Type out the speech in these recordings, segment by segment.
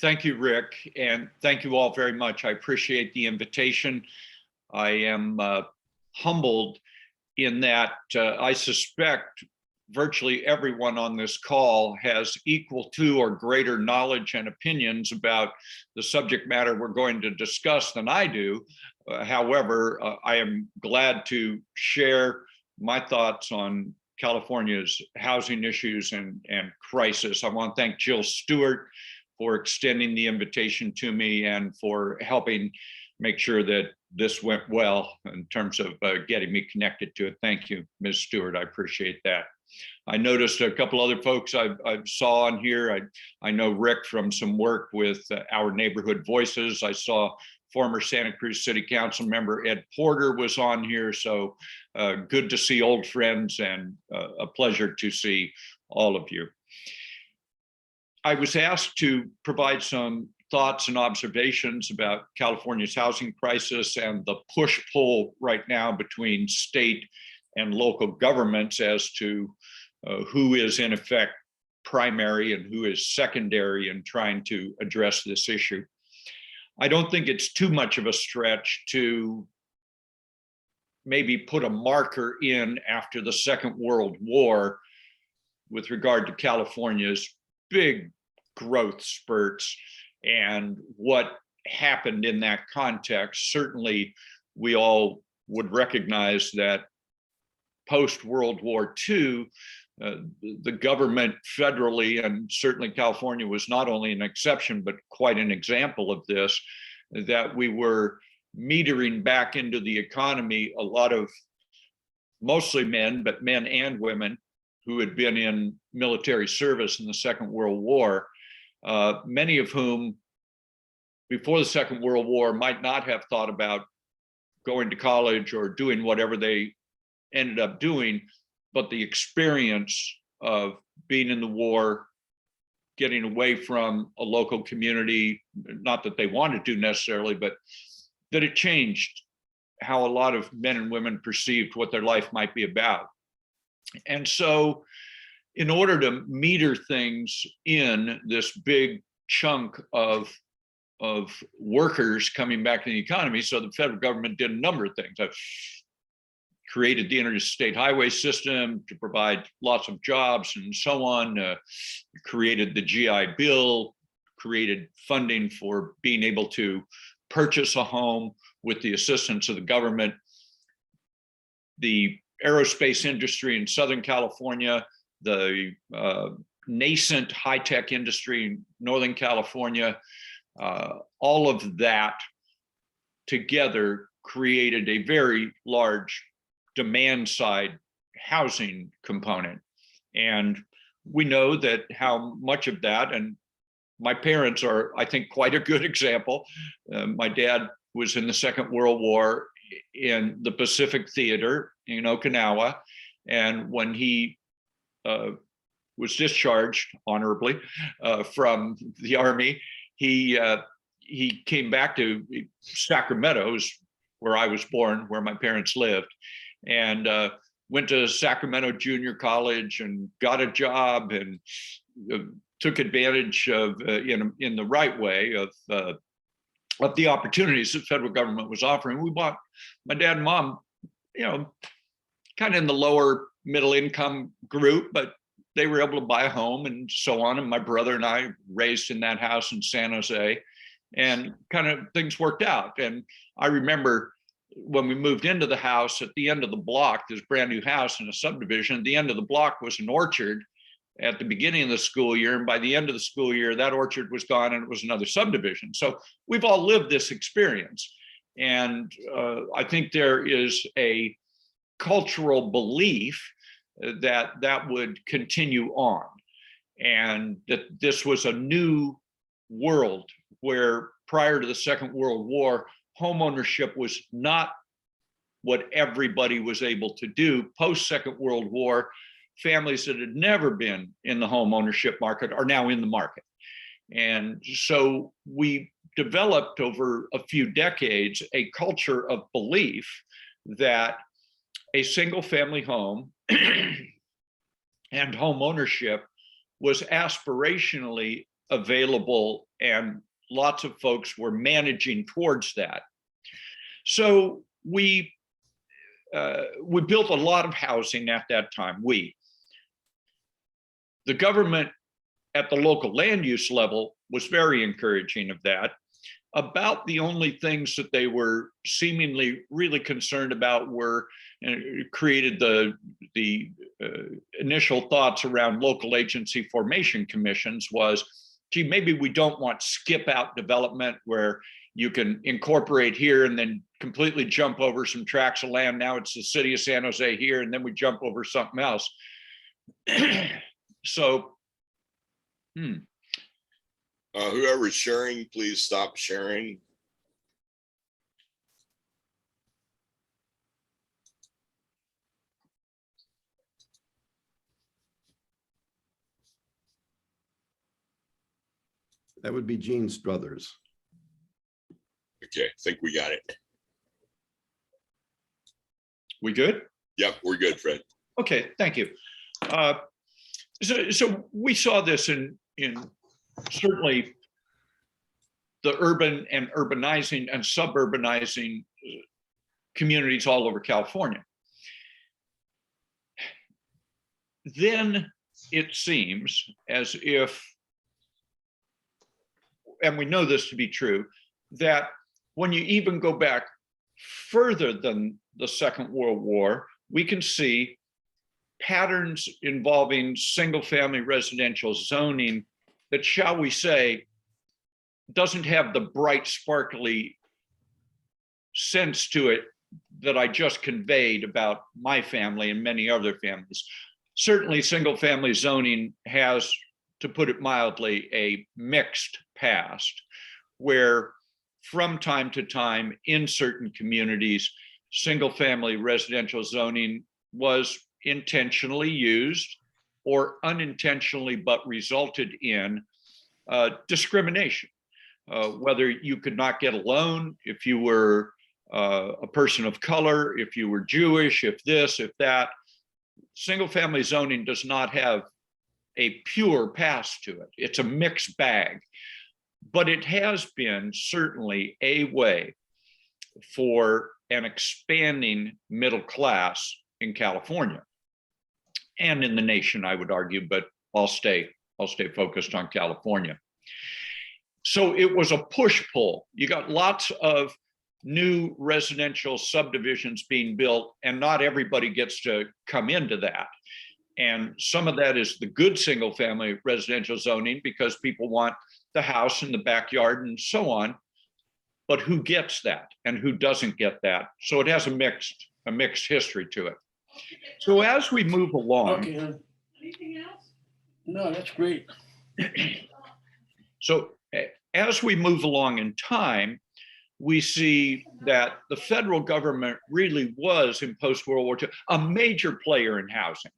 Thank you, Rick, and thank you all very much. I appreciate the invitation. I am humbled in that I suspect virtually everyone on this call has equal to or greater knowledge and opinions about the subject matter we're going to discuss than I do. However, I am glad to share my thoughts on California's housing issues and crisis. I want to thank Jill Stewart for extending the invitation to me and for helping make sure that this went well in terms of getting me connected to it. Thank you, Ms. Stewart. I appreciate that. I noticed a couple other folks I saw on here. I know Rick from some work with our Neighborhood Voices. I saw former Santa Cruz City Council member Ed Porter was on here. So good to see old friends and a pleasure to see all of you. I was asked to provide some thoughts and observations about California's housing crisis and the push-pull right now between state and local governments as to who is in effect primary and who is secondary in trying to address this issue. I don't think it's too much of a stretch to maybe put a marker in after the Second World War with regard to California's big growth spurts and what happened in that context. Certainly, we all would recognize that post-World War II, the government federally, and certainly California was not only an exception, but quite an example of this, that we were metering back into the economy a lot of mostly men, but men and women who had been in military service in the Second World War, many of whom before the Second World War might not have thought about going to college or doing whatever they ended up doing, but the experience of being in the war, getting away from a local community, not that they wanted to necessarily, but that it changed how a lot of men and women perceived what their life might be about. And so in order to meter things in this big chunk of workers coming back to the economy, so the federal government did a number of things. I've created the interstate highway system to provide lots of jobs and so on, created the GI Bill, created funding for being able to purchase a home with the assistance of the government. The aerospace industry in Southern California, the nascent high-tech industry in Northern California, all of that together created a very large demand side housing component. And we know that how much of that, and my parents are, I think, quite a good example. My dad was in the Second World War in the Pacific Theater in Okinawa. And when he was discharged honorably from the Army, he came back to Sacramento, where I was born, where my parents lived, and went to Sacramento Junior College and got a job and took advantage of, in the right way, of the opportunities the federal government was offering. We bought, my dad and mom, kind of in the lower middle income group, but they were able to buy a home and so on. And my brother and I raised in that house in San Jose, and kind of things worked out. And I remember when we moved into the house, at the end of the block, this brand new house in a subdivision, at the end of the block was an orchard at the beginning of the school year. And by the end of the school year, that orchard was gone and it was another subdivision. So we've all lived this experience. And I think there is a cultural belief that that would continue on, and that this was a new world where prior to the Second World War, homeownership was not what everybody was able to do. Post Second World War, families that had never been in the home ownership market are now in the market. And so we developed over a few decades a culture of belief that a single family home and home ownership was aspirationally available, and lots of folks were managing towards that. So we built a lot of housing at that time. The government at the local land use level was very encouraging of that. About the only things that they were seemingly really concerned about were created the initial thoughts around local agency formation commissions was, gee, maybe we don't want skip out development where you can incorporate here and then completely jump over some tracts of land. Now it's the city of San Jose here, and then we jump over something else. So, whoever's sharing, please stop sharing. That would be Gene Struthers. Okay, I think we got it. We good? Yep, we're good, Fred. Okay, thank you. So we saw this in certainly the urban and urbanizing and suburbanizing communities all over California. Then it seems as if, and we know this to be true, that when you even go back further than the Second World War, we can see patterns involving single-family residential zoning that, shall we say, doesn't have the bright, sparkly sense to it that I just conveyed about my family and many other families. Certainly, single-family zoning has, to put it mildly, a mixed past, where from time to time in certain communities, single-family residential zoning was intentionally used or unintentionally, but resulted in discrimination. Whether you could not get a loan if you were a person of color, if you were Jewish, if this, if that. Single-family zoning does not have a pure past to it. It's a mixed bag. But it has been certainly a way for an expanding middle class in California and in the nation, I would argue, but I'll stay focused on California. So it was a push-pull. You got lots of new residential subdivisions being built, and not everybody gets to come into that. And some of that is the good single-family residential zoning because people want the house and the backyard and so on. But who gets that and who doesn't get that? So it has a mixed history to it. So as we move along. Okay. Anything else? No, that's great. So as we move along in time, we see that the federal government really was, in post-World War II, a major player in housing.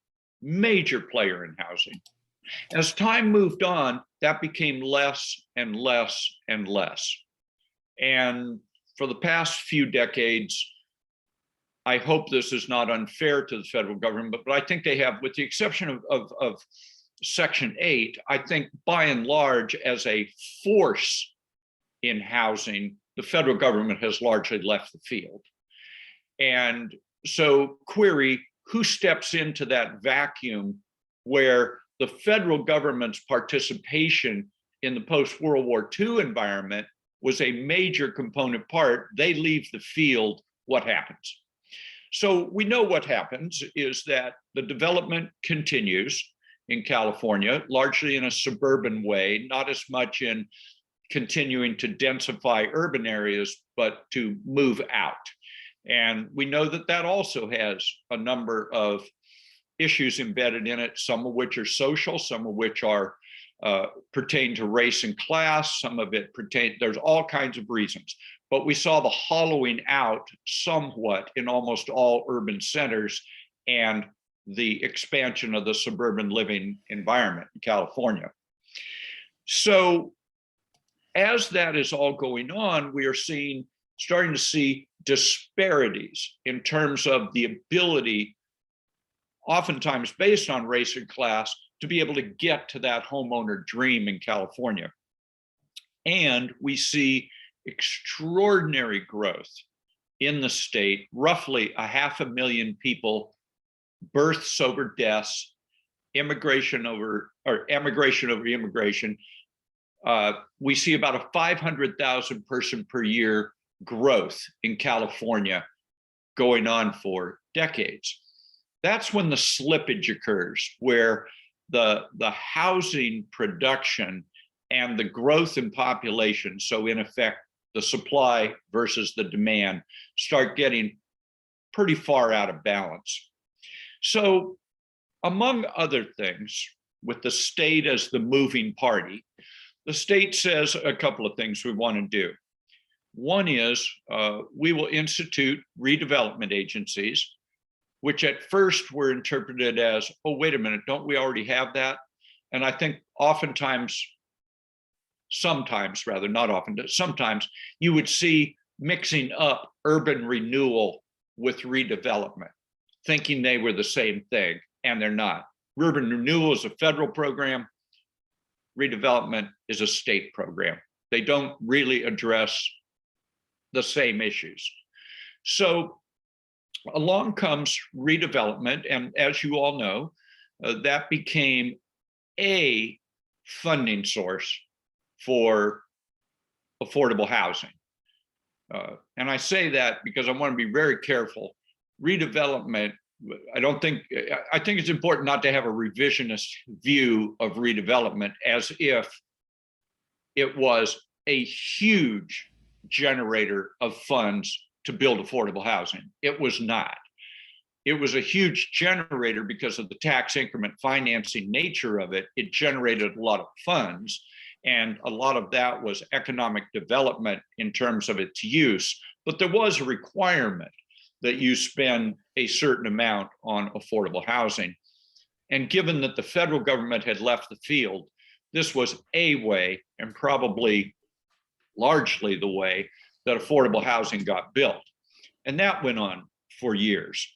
As time moved on, that became less and less and less. And for the past few decades, I hope this is not unfair to the federal government, but I think they have, with the exception of Section 8, I think by and large, as a force in housing, the federal government has largely left the field. And so query, who steps into that vacuum where the federal government's participation in the post-World War II environment was a major component part? They leave the field, what happens? So we know what happens is that the development continues in California, largely in a suburban way, not as much in continuing to densify urban areas, but to move out. And we know that that also has a number of issues embedded in it, some of which are social, some of which are pertain to race and class, some of it there's all kinds of reasons. But we saw the hollowing out somewhat in almost all urban centers and the expansion of the suburban living environment in California. So as that is all going on, we are starting to see disparities in terms of the ability, oftentimes based on race and class, to be able to get to that homeowner dream in California. And we see extraordinary growth in the state, roughly 500,000 people, births over deaths, emigration over immigration. We see about a 500,000 person per year growth in California going on for decades. That's when the slippage occurs, where the housing production and the growth in population, so in effect, the supply versus the demand, start getting pretty far out of balance. So, among other things, with the state as the moving party, the state says a couple of things we want to do. One is we will institute redevelopment agencies, which at first were interpreted as, oh, wait a minute, don't we already have that? And I think sometimes you would see mixing up urban renewal with redevelopment, thinking they were the same thing, and they're not. Urban renewal is a federal program. Redevelopment is a state program. They don't really address the same issues. So along comes redevelopment, and as you all know, that became a funding source for affordable housing. And I say that because I want to be very careful. Redevelopment, I think it's important not to have a revisionist view of redevelopment as if it was a huge generator of funds to build affordable housing. It was not. It was a huge generator because of the tax increment financing nature of it. It generated a lot of funds, and a lot of that was economic development in terms of its use. But there was a requirement that you spend a certain amount on affordable housing. And given that the federal government had left the field, this was a way, and probably largely the way, that affordable housing got built. And that went on for years.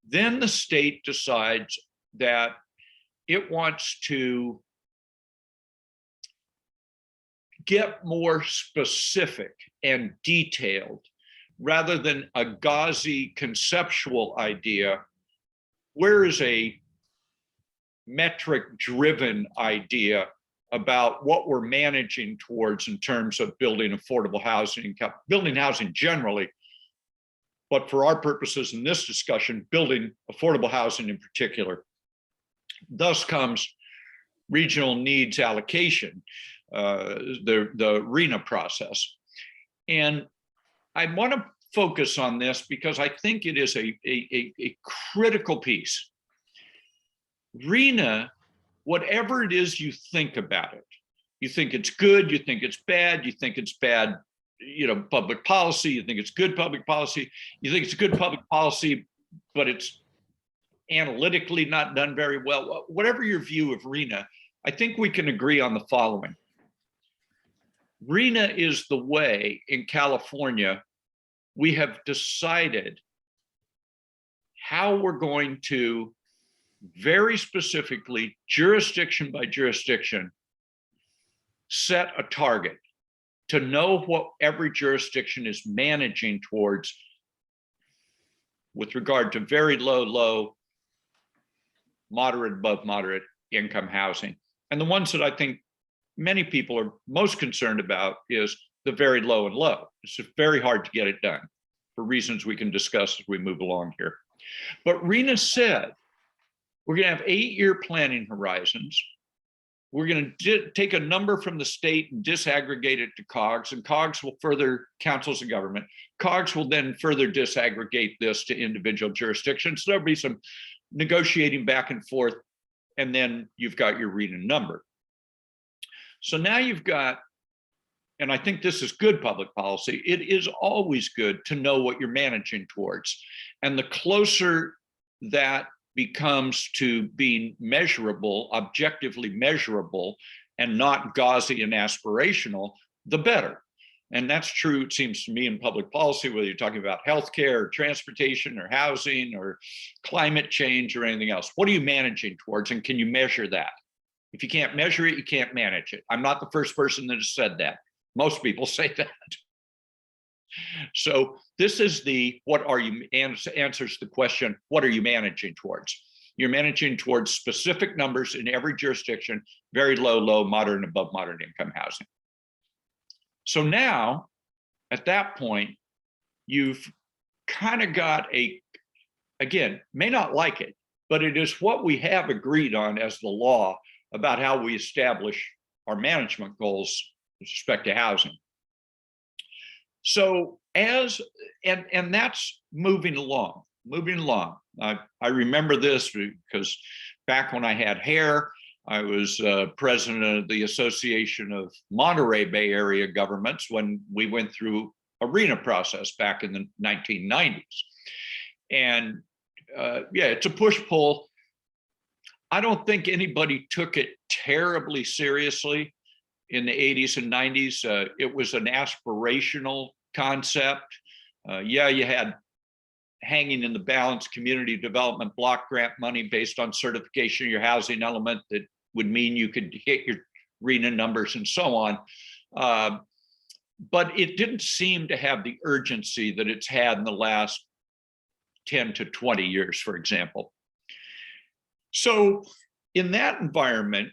Then the state decides that it wants to get more specific and detailed rather than a gauzy conceptual idea. Where is a metric-driven idea about what we're managing towards in terms of building affordable housing, building housing generally, but for our purposes in this discussion, building affordable housing in particular. Thus comes regional needs allocation, the RENA process. And I want to focus on this because I think it is a critical piece. RENA, whatever it is you think about it, you think it's good, you think it's bad, you think it's bad, public policy, you think it's good public policy, you think it's good public policy, but it's analytically not done very well. Whatever your view of RENA, I think we can agree on the following. RENA is the way in California we have decided how we're going to very specifically, jurisdiction by jurisdiction, set a target to know what every jurisdiction is managing towards with regard to very low, moderate, above moderate income housing. And the ones that I think many people are most concerned about is the very low and low. It's just very hard to get it done for reasons we can discuss as we move along here. But RENA said, we're going to have 8-year planning horizons. We're going to take a number from the state and disaggregate it to COGS, and COGS will further, councils of government, COGS will then further disaggregate this to individual jurisdictions. So there'll be some negotiating back and forth, and then you've got your RENA number. So now you've got, and I think this is good public policy, it is always good to know what you're managing towards. And the closer that becomes to being measurable, objectively measurable, and not gauzy and aspirational, the better. And that's true, it seems to me, in public policy, whether you're talking about healthcare, or transportation, or housing, or climate change, or anything else. What are you managing towards, and can you measure that? If you can't measure it, you can't manage it. I'm not the first person that has said that. Most people say that. So this is the what are you answers the question, what are you managing towards? You're managing towards specific numbers in every jurisdiction, very low, low, moderate, and above moderate income housing. So now, at that point, you've kind of got again, may not like it, but it is what we have agreed on as the law about how we establish our management goals with respect to housing. So and that's moving along. I remember this because back when I had hair, I was president of the Association of Monterey Bay Area Governments when we went through ARENA process back in the 1990s. And yeah, it's a push-pull. I don't think anybody took it terribly seriously in the 80s and 90s. It was an aspirational concept. Yeah, you had hanging in the balance community development block grant money based on certification of your housing element that would mean you could hit your RENA numbers and so on. But it didn't seem to have the urgency that it's had in the last 10 to 20 years, for example. So in that environment,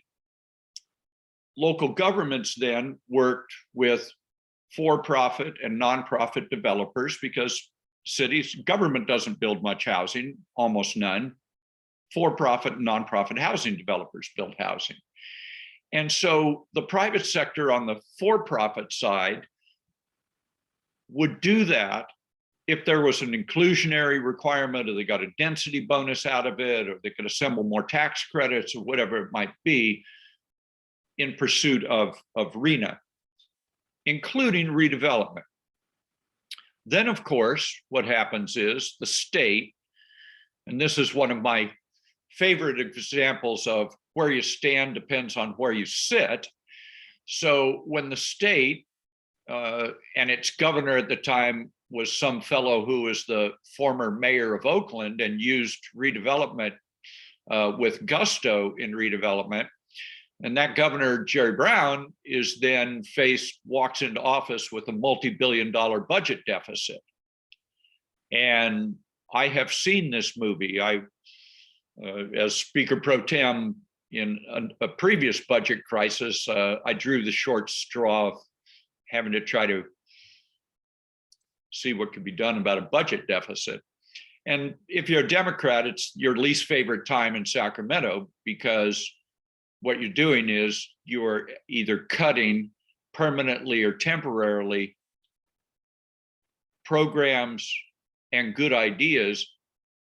local governments then worked with for-profit and nonprofit developers because cities, government doesn't build much housing, almost none. For-profit and nonprofit housing developers build housing. And so the private sector on the for-profit side would do that if there was an inclusionary requirement, or they got a density bonus out of it, or they could assemble more tax credits, or whatever it might be, in pursuit of RENA, including redevelopment. Then, of course, what happens is the state, and this is one of my favorite examples of where you stand depends on where you sit. So when the state, and its governor at the time was some fellow who was the former mayor of Oakland and used redevelopment with gusto in redevelopment. And that governor, Jerry Brown, is then walks into office with a multi-billion-dollar budget deficit. And I have seen this movie. As Speaker Pro Tem in a previous budget crisis, I drew the short straw of having to try to see what could be done about a budget deficit. And if you're a Democrat, it's your least favorite time in Sacramento, because what you're doing is you're either cutting permanently or temporarily programs and good ideas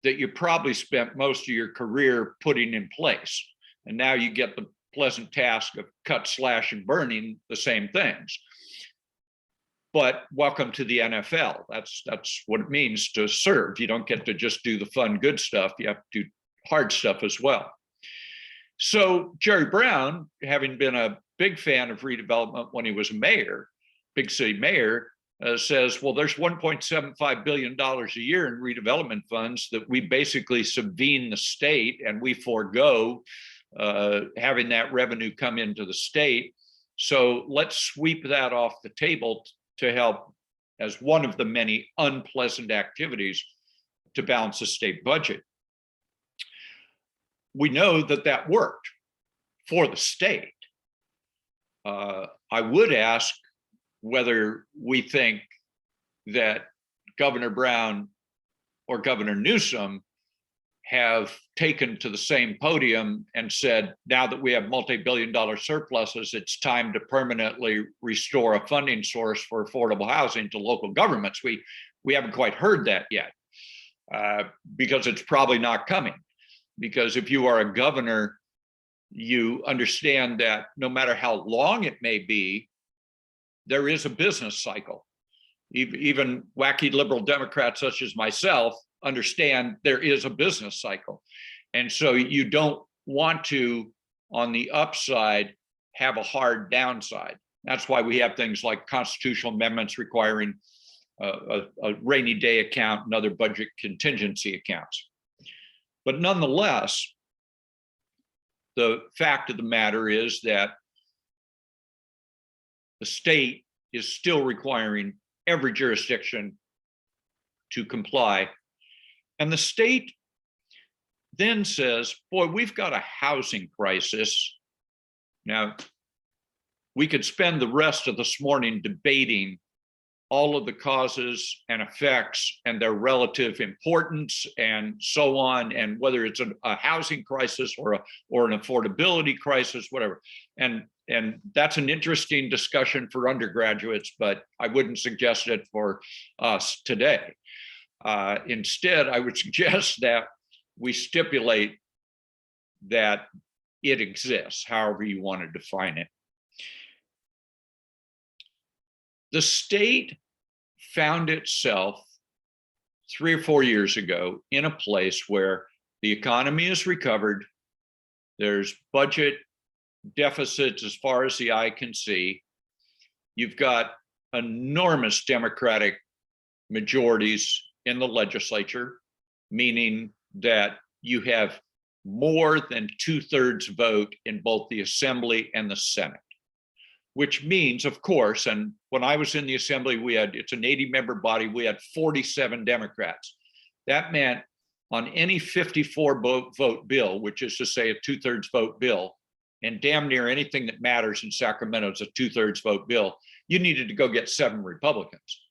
that you probably spent most of your career putting in place. And now you get the pleasant task of cut, slash, and burning the same things. But welcome to the NFL. That's what it means to serve. You don't get to just do the fun, good stuff. You have to do hard stuff as well. So Jerry Brown, having been a big fan of redevelopment when he was a mayor, big city mayor, says, well, there's $1.75 billion a year in redevelopment funds that we basically subvene the state, and we forego having that revenue come into the state. So let's sweep that off the table to help as one of the many unpleasant activities to balance the state budget. We know that that worked for the state. I would ask whether we think that Governor Brown or Governor Newsom have taken to the same podium and said, now that we have multi-billion-dollar surpluses, it's time to permanently restore a funding source for affordable housing to local governments. We haven't quite heard that yet, because it's probably not coming. Because if you are a governor, you understand that no matter how long it may be, there is a business cycle. Even wacky liberal Democrats such as myself understand there is a business cycle. And so you don't want to, on the upside, have a hard downside. That's why we have things like constitutional amendments requiring a rainy day account and other budget contingency accounts. But nonetheless, the fact of the matter is that the state is still requiring every jurisdiction to comply. And the state then says, boy, we've got a housing crisis. Now, we could spend the rest of this morning debating all of the causes and effects and their relative importance and so on, and whether it's a housing crisis or an affordability crisis, whatever. And that's an interesting discussion for undergraduates, but I wouldn't suggest it for us today. Instead, I would suggest that we stipulate that it exists, however you want to define it. The state found itself 3 or 4 years ago in a place where the economy is recovered. There's budget deficits as far as the eye can see. You've got enormous Democratic majorities in the legislature, meaning that you have more than 2/3 vote in both the Assembly and the Senate. Which means, of course, and when I was in the Assembly, it's an 80-member body, we had 47 Democrats. That meant on any 54 vote bill, which is to say a 2/3 vote bill, and damn near anything that matters in Sacramento is a 2/3 vote bill, you needed to go get 7 Republicans,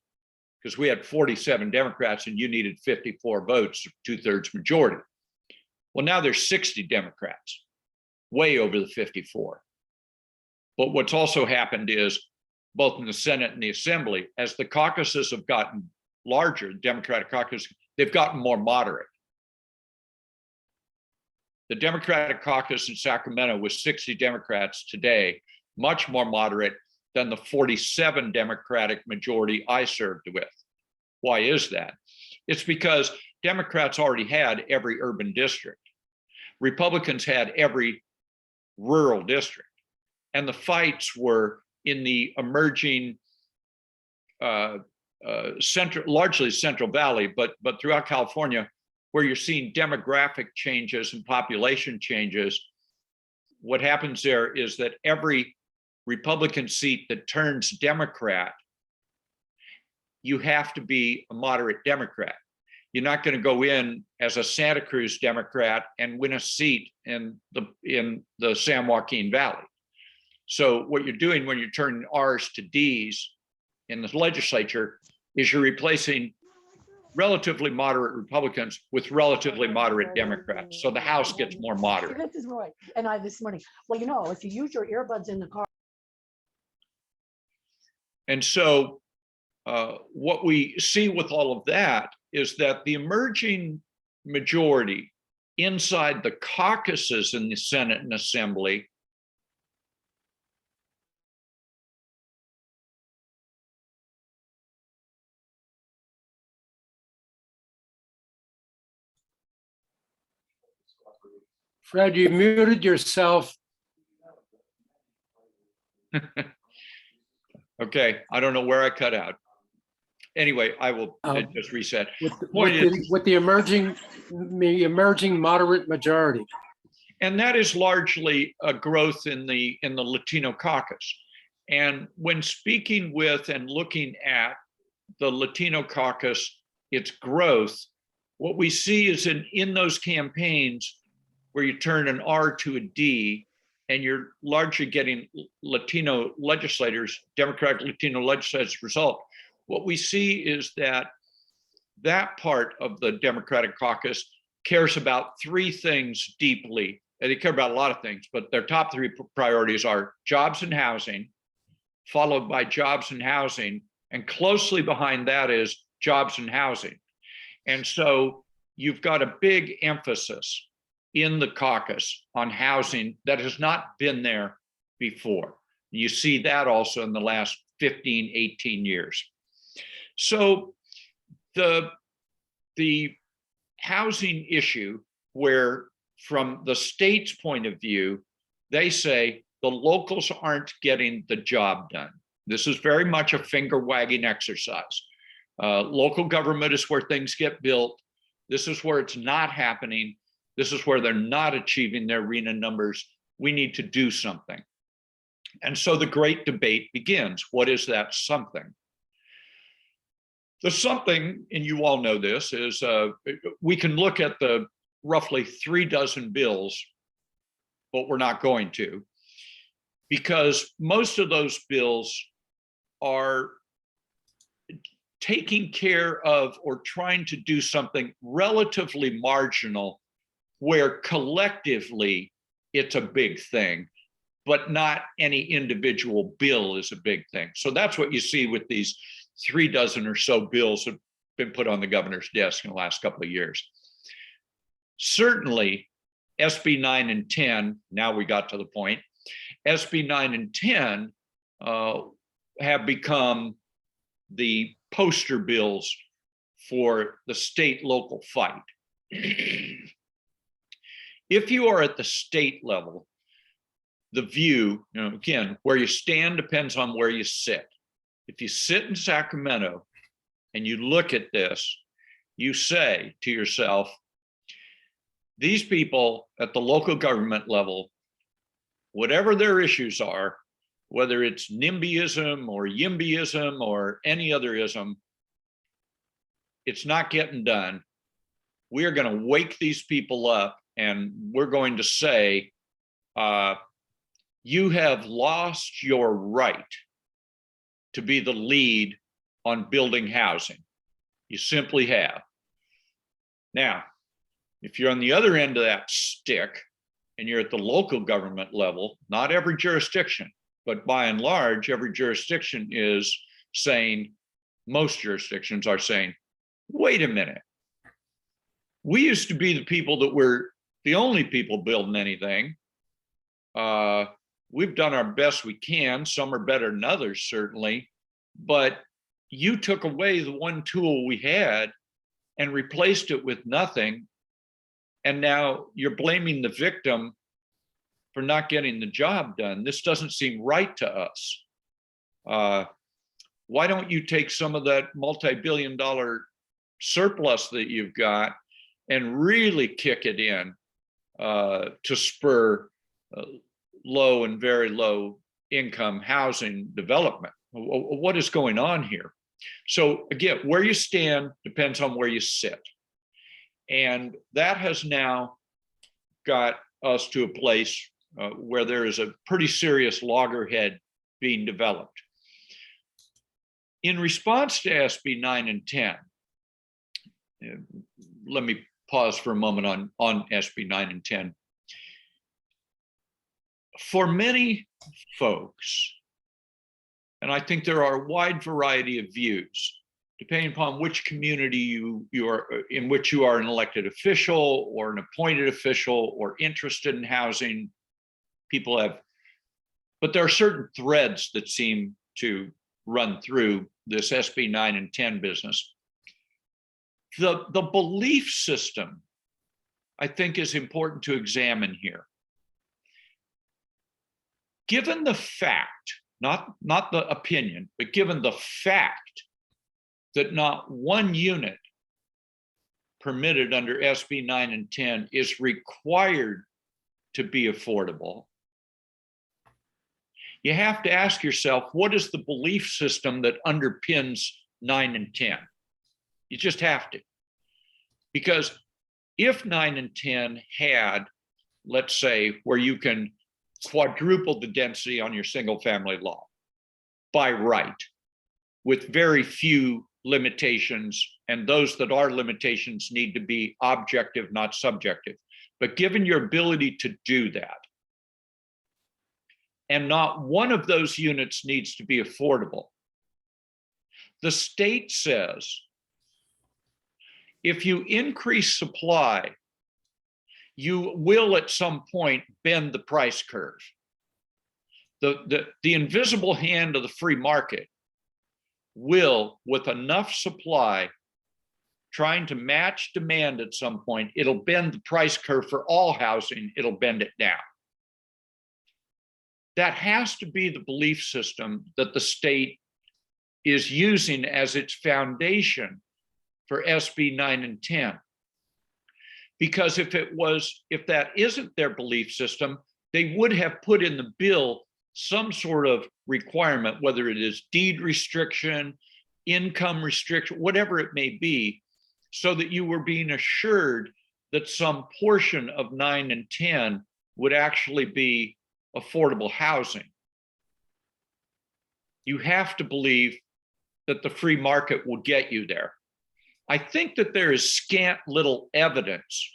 because we had 47 Democrats and you needed 54 votes, 2/3 majority. Well, now there's 60 Democrats, way over the 54. But what's also happened is, both in the Senate and the Assembly, as the caucuses have gotten larger, Democratic caucus, they've gotten more moderate. The Democratic caucus in Sacramento with 60 Democrats today, much more moderate than the 47 Democratic majority I served with. Why is that? It's because Democrats already had every urban district. Republicans had every rural district. And the fights were in the emerging largely Central Valley, but throughout California, where you're seeing demographic changes and population changes. What happens there is that every Republican seat that turns Democrat, you have to be a moderate Democrat. You're not going to go in as a Santa Cruz Democrat and win a seat in the San Joaquin Valley. So what you're doing when you're turning R's to D's in the legislature is you're replacing relatively moderate Republicans with relatively moderate Democrats. So the House gets more moderate. This is right. And this morning, well, if you use your earbuds in the car. And so what we see with all of that is that the emerging majority inside the caucuses in the Senate and Assembly Fred, you muted yourself. Okay, I don't know where I cut out. Anyway, I will just reset. With the emerging moderate majority. And that is largely a growth in the Latino caucus. And when speaking with and looking at the Latino caucus, its growth, what we see is in those campaigns where you turn an R to a D, and you're largely getting Latino legislators, Democratic Latino legislators result. What we see is that part of the Democratic caucus cares about 3 things deeply. And they care about a lot of things, but their top 3 priorities are jobs and housing, followed by jobs and housing, and closely behind that is jobs and housing. And so you've got a big emphasis in the caucus on housing that has not been there before. You see that also in the last 15, 18 years. So the housing issue, where from the state's point of view, they say the locals aren't getting the job done. This is very much a finger wagging exercise. Local government is where things get built. This is where it's not happening. This is where they're not achieving their RHNA numbers. We need to do something. And so the great debate begins. What is that something? The something, and you all know this, is we can look at the roughly 36 bills, but we're not going to, because most of those bills are taking care of or trying to do something relatively marginal where collectively it's a big thing, but not any individual bill is a big thing. So that's what you see with these 36 or so bills that have been put on the governor's desk in the last couple of years. Certainly, SB 9 and 10, now we got to the point, SB 9 and 10 have become the poster bills for the state-local fight. If you are at the state level, the view, again, where you stand depends on where you sit. If you sit in Sacramento and you look at this, you say to yourself, these people at the local government level, whatever their issues are, whether it's NIMBYism or YIMBYism or any other ism, it's not getting done. We are going to wake these people up and we're going to say, you have lost your right to be the lead on building housing. You simply have. Now, if you're on the other end of that stick and you're at the local government level, not every jurisdiction, but by and large, every jurisdiction is saying, most jurisdictions are saying, wait a minute. We used to be the people that were the only people building anything. We've done our best we can. Some are better than others, certainly. But you took away the one tool we had and replaced it with nothing. And now you're blaming the victim for not getting the job done. This doesn't seem right to us. Why don't you take some of that multi-billion-dollar surplus that you've got and really kick it in to spur low and very low income housing development? What is going on here? So again, where you stand depends on where you sit. And that has now got us to a place where there is a pretty serious loggerhead being developed. In response to SB 9 and 10, let me pause for a moment on SB 9 and 10. For many folks, and I think there are a wide variety of views, depending upon which community you are in, which you are an elected official or an appointed official or interested in housing, people have, but there are certain threads that seem to run through this SB 9 and 10 business. The belief system, I think, is important to examine here. Given the fact, not the opinion, but given the fact that not one unit permitted under SB 9 and 10 is required to be affordable, you have to ask yourself, what is the belief system that underpins 9 and 10? You just have to. Because if 9 and 10 had, let's say, where you can quadruple the density on your single family lot by right, with very few limitations, and those that are limitations need to be objective, not subjective. But given your ability to do that, and not one of those units needs to be affordable, the state says, if you increase supply, you will at some point bend the price curve. The invisible hand of the free market will, with enough supply, trying to match demand at some point, it'll bend the price curve for all housing, it'll bend it down. that has to be the belief system that the state is using as its foundation for SB 9 and 10. Because if that isn't their belief system, they would have put in the bill some sort of requirement, whether it is deed restriction, income restriction, whatever it may be, so that you were being assured that some portion of 9 and 10 would actually be affordable housing. You have to believe that the free market will get you there. I think that there is scant little evidence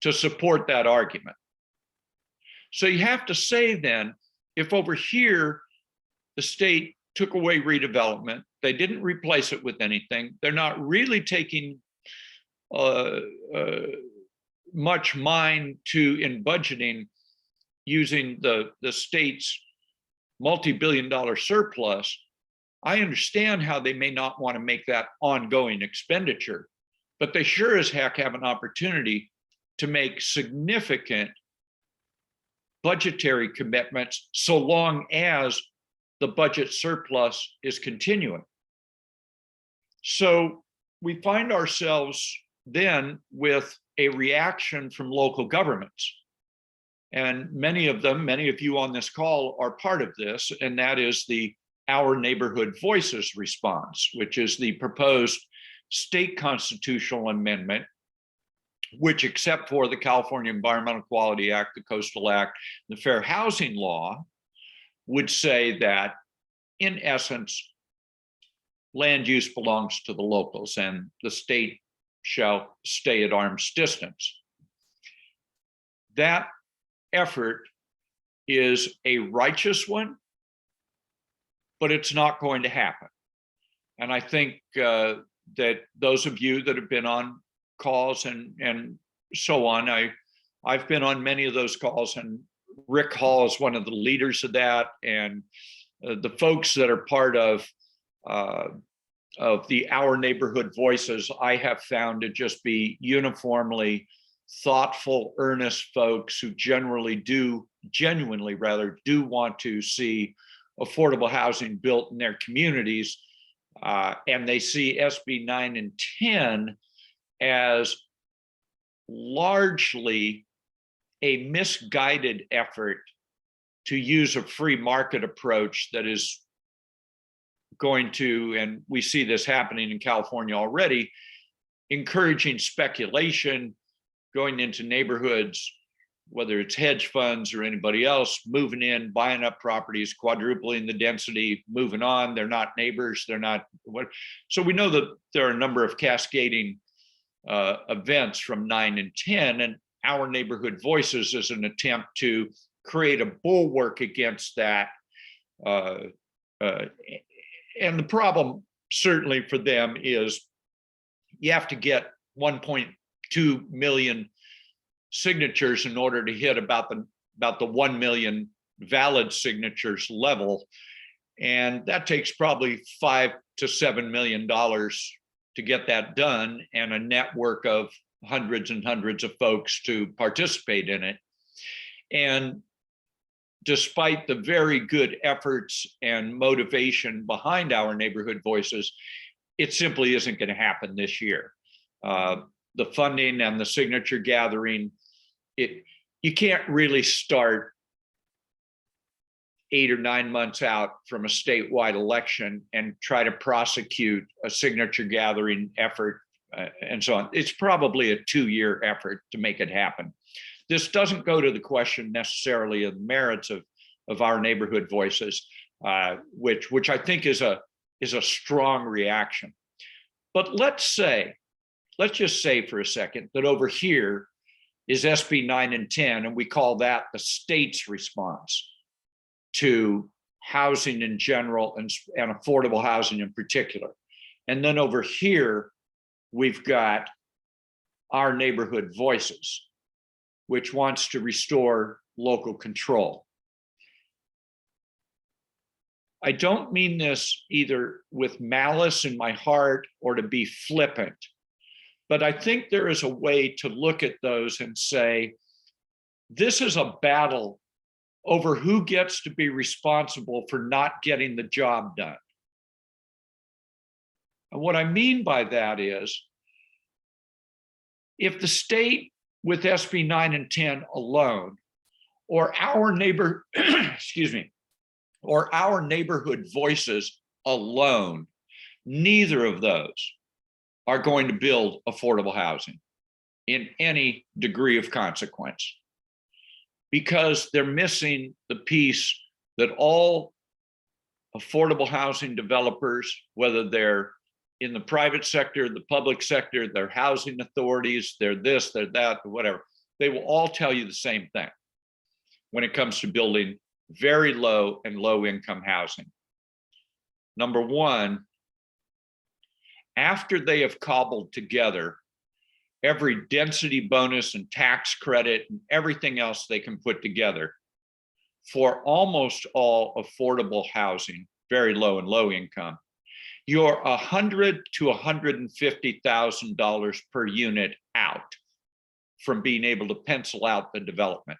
to support that argument. So you have to say then, if over here, the state took away redevelopment, they didn't replace it with anything, they're not really taking much mind in budgeting using the state's multi-billion-dollar surplus, I understand how they may not want to make that ongoing expenditure, but they sure as heck have an opportunity to make significant budgetary commitments so long as the budget surplus is continuing. So we find ourselves then with a reaction from local governments. And many of you on this call are part of this, and that is the Our Neighborhood Voices response, which is the proposed state constitutional amendment, which, except for the California Environmental Quality Act, the Coastal Act, the Fair Housing Law, would say that, in essence, land use belongs to the locals and the state shall stay at arm's distance. That effort is a righteous one, but it's not going to happen. And I think that those of you that have been on calls and so on, I've been on many of those calls, and Rick Hall is one of the leaders of that, and the folks that are part of the Our Neighborhood Voices, I have found to just be uniformly thoughtful, earnest folks who genuinely do want to see affordable housing built in their communities. And they see SB 9 and 10 as largely a misguided effort to use a free market approach that is going to, and we see this happening in California already, encouraging speculation, going into neighborhoods, whether it's hedge funds or anybody else, moving in, buying up properties, quadrupling the density, moving on. They're not neighbors, they're not what. So we know that there are a number of cascading events from 9 and 10, and Our Neighborhood Voices is an attempt to create a bulwark against that. And the problem certainly for them is you have to get 1.2 million signatures in order to hit about the 1 million valid signatures level. And that takes probably $5 to $7 million to get that done, and a network of hundreds and hundreds of folks to participate in it. And despite the very good efforts and motivation behind Our Neighborhood Voices, it simply isn't going to happen this year. The funding and the signature gathering, you can't really start 8 or 9 months out from a statewide election and try to prosecute a signature gathering effort and so on. It's probably a 2-year effort to make it happen. This doesn't go to the question necessarily of the merits of Our Neighborhood Voices, which I think is a strong reaction. But let's just say for a second that over here is SB 9 and 10, and we call that the state's response to housing in general and affordable housing in particular. And then over here, we've got Our Neighborhood Voices, which wants to restore local control. I don't mean this either with malice in my heart or to be flippant, but I think there is a way to look at those and say, this is a battle over who gets to be responsible for not getting the job done. And what I mean by that is, if the state with SB 9 and 10 alone, or our neighbor, excuse me, or our neighborhood voices alone, neither of those are going to build affordable housing in any degree of consequence, because they're missing the piece that all affordable housing developers, whether they're in the private sector, the public sector, they're housing authorities, they're this, they're that, whatever, they will all tell you the same thing when it comes to building very low and low income housing. Number one, after they have cobbled together every density bonus and tax credit and everything else they can put together for almost all affordable housing, very low and low income, you're $100,000 to $150,000 per unit out from being able to pencil out the development.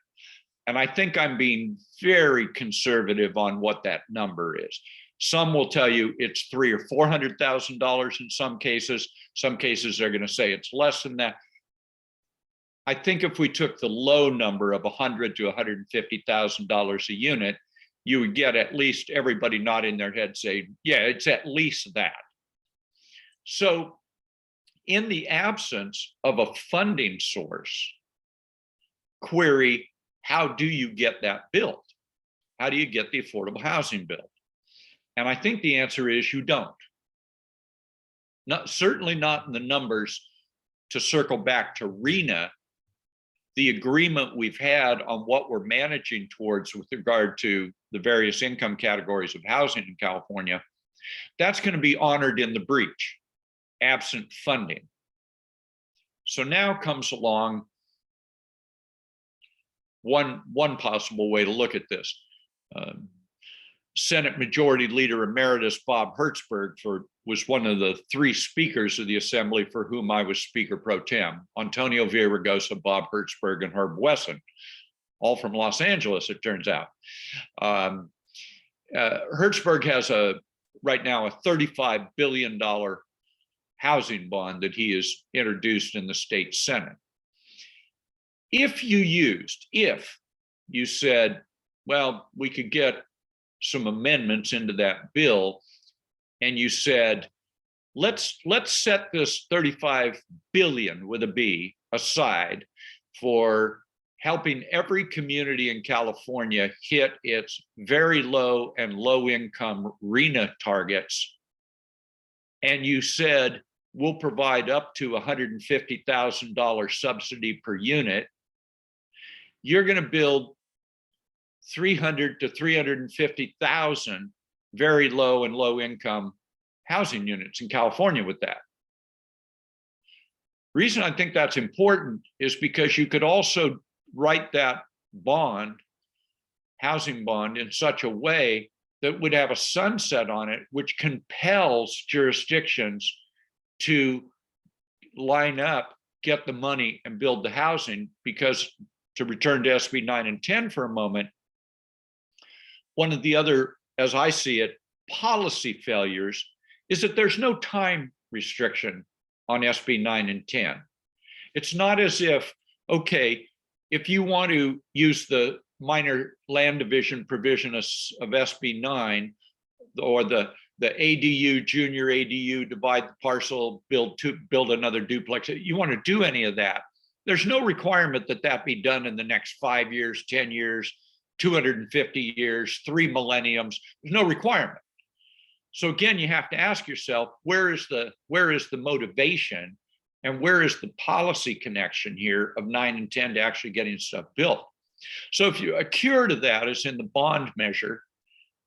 And I think I'm being very conservative on what that number is. Some will tell you it's $300,000 or $400,000 in some cases. Some cases they're going to say it's less than that. I think if we took the low number of $100,000 to $150,000 a unit, you would get at least everybody nodding their head saying, yeah, it's at least that. So in the absence of a funding source, query, how do you get that built? How do you get the affordable housing built? And I think the answer is you don't. Certainly not in the numbers. To circle back to RENA, the agreement we've had on what we're managing towards with regard to the various income categories of housing in California, that's going to be honored in the breach, absent funding. So now comes along one possible way to look at this. Senate Majority Leader Emeritus Bob Hertzberg was one of the three speakers of the Assembly for whom I was Speaker Pro Tem: Antonio Villaraigosa, Bob Hertzberg, and Herb Wesson, all from Los Angeles, it turns out. Hertzberg has right now a $35 billion housing bond that he has introduced in the state Senate. If you said, well, we could get some amendments into that bill, and you said, let's set this 35 billion with a B aside for helping every community in California hit its very low and low income RENA targets, and you said we'll provide up to $150,000 subsidy per unit, you're going to build 300 to 350,000 very low and low income housing units in California with that. Reason I think that's important is because you could also write that bond, housing bond, in such a way that would have a sunset on it, which compels jurisdictions to line up, get the money, and build the housing. Because, to return to SB 9 and 10 for a moment, one of the other, as I see it, policy failures is that there's no time restriction on SB 9 and 10. It's not as if, okay, if you want to use the minor land division provision of SB 9, or the ADU, junior ADU, divide the parcel, build another duplex, you want to do any of that, there's no requirement that that be done in the next 5 years, 10 years, 250 years, 3 millenniums. There's no requirement. So again, you have to ask yourself, where is the motivation, and where is the policy connection here of 9 and 10 to actually getting stuff built? So if a cure to that is in the bond measure,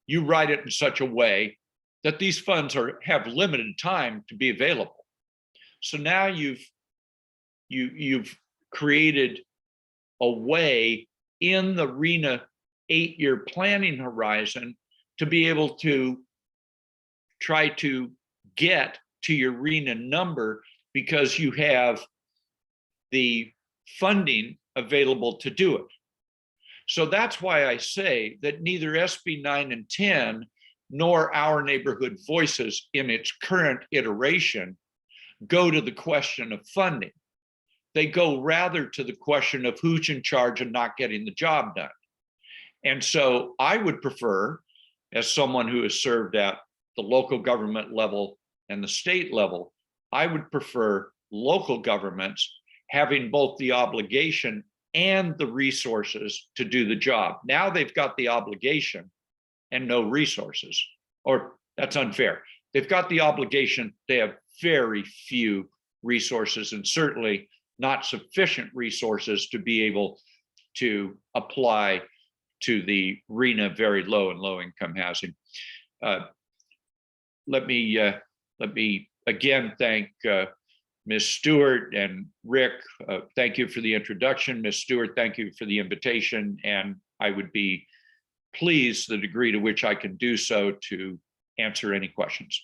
you write it in such a way that these funds have limited time to be available. So now you've created a way in the RENA 8-year planning horizon to be able to try to get to your RENA number, because you have the funding available to do it. So that's why I say that neither SB 9 and 10 nor our neighborhood voices in its current iteration go to the question of funding. They go rather to the question of who's in charge of not getting the job done. And so I would prefer, as someone who has served at the local government level and the state level, I would prefer local governments having both the obligation and the resources to do the job. Now they've got the obligation and no resources, or that's unfair. They've got the obligation, they have very few resources and certainly not sufficient resources to be able to apply to the RENA very low and low income housing. Let me again thank Ms. Stewart and Rick. Thank you for the introduction. Ms. Stewart, thank you for the invitation. And I would be pleased the degree to which I can do so to answer any questions.